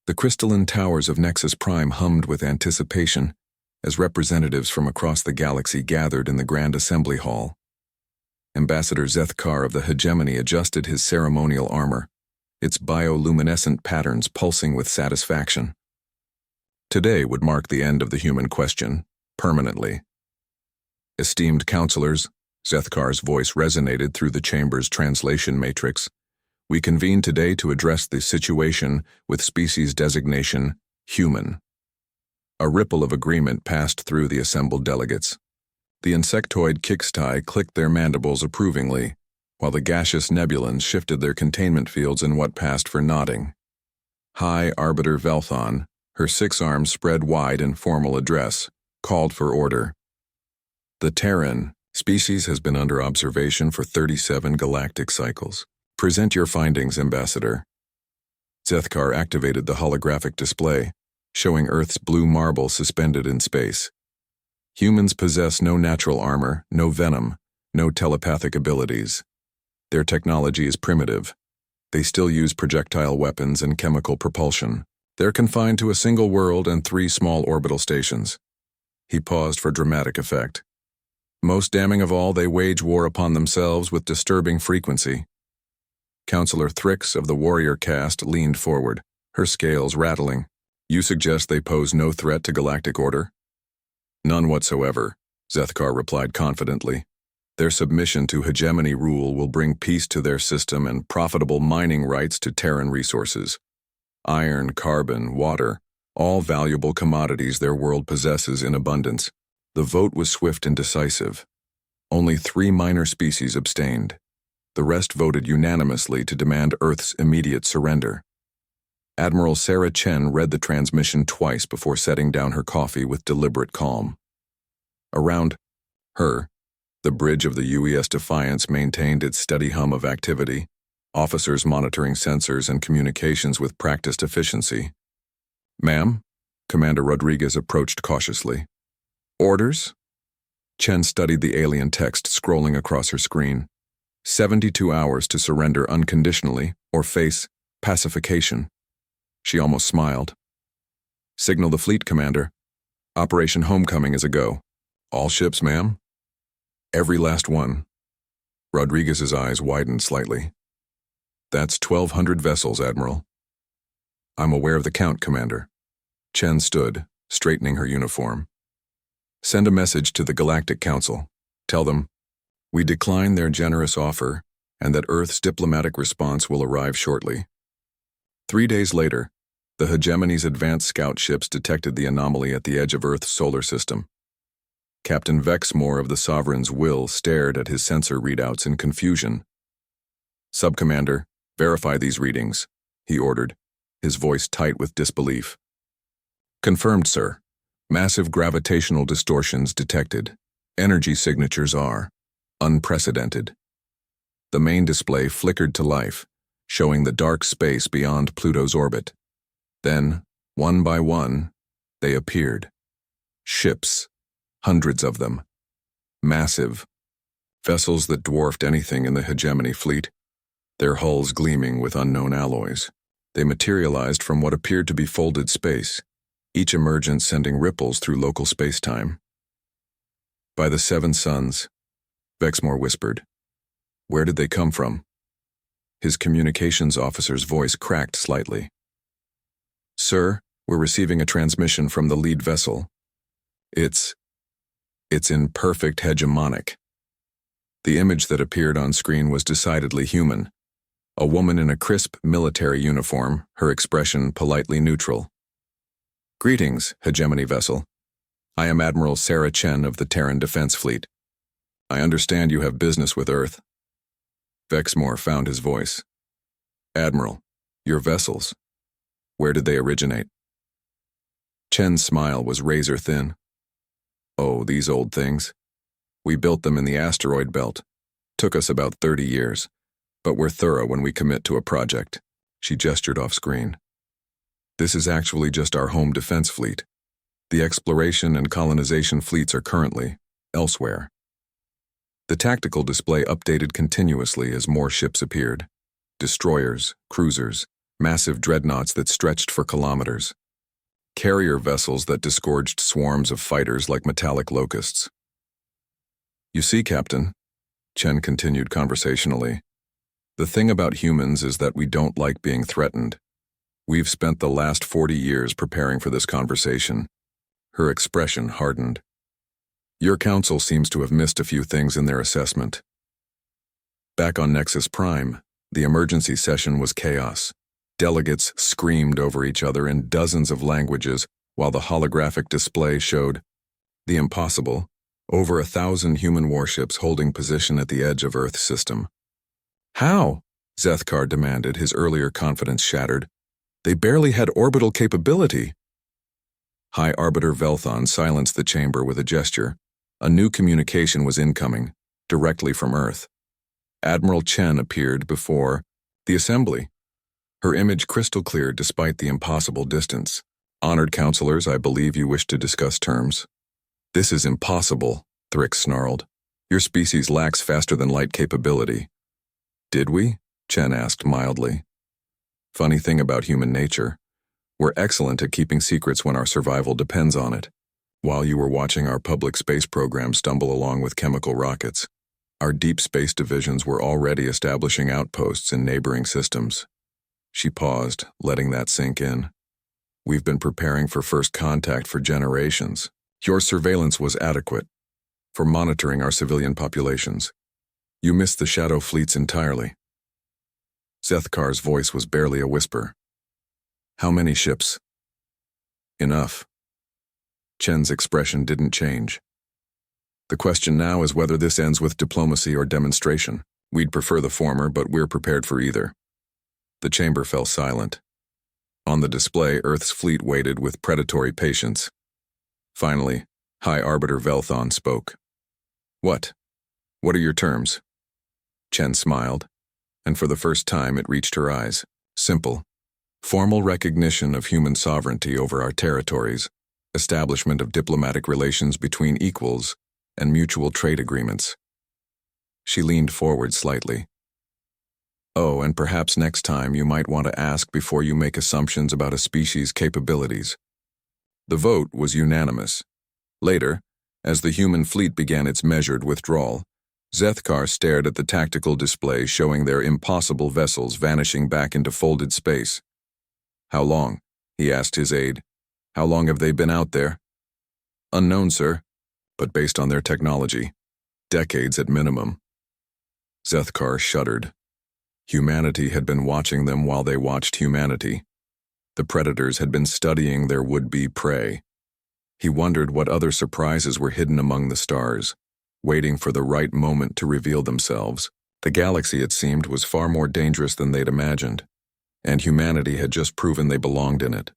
The crystalline towers of Nexus Prime hummed with anticipation as representatives from across the galaxy gathered in the Grand Assembly Hall. Ambassador Zethkar of the Hegemony adjusted his ceremonial armor, its bioluminescent patterns pulsing with satisfaction. Today would mark the end of the human question, permanently. Esteemed counselors, Zethkar's voice resonated through the chamber's translation matrix. We convene today to address the situation with species designation human. A ripple of agreement passed through the assembled delegates. The insectoid Kixtai clicked their mandibles approvingly, while the gaseous nebulans shifted their containment fields in what passed for nodding. High Arbiter Velthon, her 6 arms spread wide in formal address, called for order. The Terran species has been under observation for 37 galactic cycles. Present your findings, Ambassador. Zethkar activated the holographic display, showing Earth's blue marble suspended in space. Humans possess no natural armor, no venom, no telepathic abilities. Their technology is primitive. They still use projectile weapons and chemical propulsion. They're confined to a single world and 3 small orbital stations. He paused for dramatic effect. Most damning of all, they wage war upon themselves with disturbing frequency. Counselor Thrix of the warrior caste leaned forward, her scales rattling. You suggest they pose no threat to galactic order? None whatsoever, Zethkar replied confidently. Their submission to hegemony rule will bring peace to their system and profitable mining rights to Terran resources. Iron, carbon, water, all valuable commodities their world possesses in abundance. The vote was swift and decisive. Only 3 minor species abstained. The rest voted unanimously to demand Earth's immediate surrender. Admiral Sarah Chen read the transmission twice before setting down her coffee with deliberate calm. Around her, the bridge of the UES Defiance maintained its steady hum of activity, officers monitoring sensors and communications with practiced efficiency. Ma'am? Commander Rodriguez approached cautiously. Orders? Chen studied the alien text scrolling across her screen. 72 hours to surrender unconditionally or face pacification. She almost smiled. Signal the fleet, Commander. Operation Homecoming is a go. All ships, ma'am? Every last one. Rodriguez's eyes widened slightly. That's 1,200 vessels, Admiral. I'm aware of the count, Commander. Chen stood, straightening her uniform. Send a message to the Galactic Council. Tell them, we decline their generous offer and that Earth's diplomatic response will arrive shortly. 3 days later, the Hegemony's advanced scout ships detected the anomaly at the edge of Earth's solar system. Captain Vexmore of the Sovereign's Will stared at his sensor readouts in confusion. Subcommander, verify these readings, he ordered, his voice tight with disbelief. Confirmed, sir. Massive gravitational distortions detected. Energy signatures are unprecedented. The main display flickered to life, showing the dark space beyond Pluto's orbit. Then, one by one, they appeared. Ships, hundreds of them. Massive. Vessels that dwarfed anything in the Hegemony fleet, their hulls gleaming with unknown alloys. They materialized from what appeared to be folded space, each emergence sending ripples through local space-time. By the 7 suns, Vexmore whispered. Where did they come from? His communications officer's voice cracked slightly. Sir, we're receiving a transmission from the lead vessel. It's in perfect hegemonic. The image that appeared on screen was decidedly human. A woman in a crisp military uniform, her expression politely neutral. Greetings, Hegemony vessel. I am Admiral Sarah Chen of the Terran Defense Fleet. I understand you have business with Earth. Vexmore found his voice. Admiral, your vessels. Where did they originate? Chen's smile was razor thin. Oh, these old things. We built them in the asteroid belt. Took us about 30 years, but we're thorough when we commit to a project. She gestured off screen. This is actually just our home defense fleet. The exploration and colonization fleets are currently elsewhere. The tactical display updated continuously as more ships appeared. Destroyers, cruisers, massive dreadnoughts that stretched for kilometers, carrier vessels that disgorged swarms of fighters like metallic locusts. "You see, Captain," Chen continued conversationally, "the thing about humans is that we don't like being threatened. We've spent the last 40 years preparing for this conversation." Her expression hardened. "Your council seems to have missed a few things in their assessment." Back on Nexus Prime, the emergency session was chaos. Delegates screamed over each other in dozens of languages while the holographic display showed the impossible: over 1,000 human warships holding position at the edge of Earth's system. "How?" Zethkar demanded, his earlier confidence shattered. "They barely had orbital capability." High Arbiter Velthon silenced the chamber with a gesture. A new communication was incoming, directly from Earth. Admiral Chen appeared before the assembly, her image crystal clear despite the impossible distance. "Honored counselors, I believe you wish to discuss terms." "This is impossible," Thrick snarled. "Your species lacks faster-than-light capability." "Did we?" Chen asked mildly. "Funny thing about human nature. We're excellent at keeping secrets when our survival depends on it. While you were watching our public space program stumble along with chemical rockets, our deep space divisions were already establishing outposts in neighboring systems." She paused, letting that sink in. "We've been preparing for first contact for generations. Your surveillance was adequate for monitoring our civilian populations. You missed the shadow fleets entirely." Zethkar's voice was barely a whisper. "How many ships?" "Enough." Chen's expression didn't change. "The question now is whether this ends with diplomacy or demonstration. We'd prefer the former, but we're prepared for either." The chamber fell silent. On the display, Earth's fleet waited with predatory patience. Finally, High Arbiter Velthon spoke. What are your terms?" Chen smiled, and for the first time it reached her eyes. "Simple. Formal recognition of human sovereignty over our territories, establishment of diplomatic relations between equals, and mutual trade agreements." She leaned forward slightly. "Oh, and perhaps next time you might want to ask before you make assumptions about a species' capabilities." The vote was unanimous. Later, as the human fleet began its measured withdrawal, Zethkar stared at the tactical display showing their impossible vessels vanishing back into folded space. "How long?" he asked his aide. "How long have they been out there?" "Unknown, sir, but based on their technology, decades at minimum." Zethkar shuddered. Humanity had been watching them while they watched humanity. The predators had been studying their would-be prey. He wondered what other surprises were hidden among the stars, waiting for the right moment to reveal themselves. The galaxy, it seemed, was far more dangerous than they'd imagined, and humanity had just proven they belonged in it.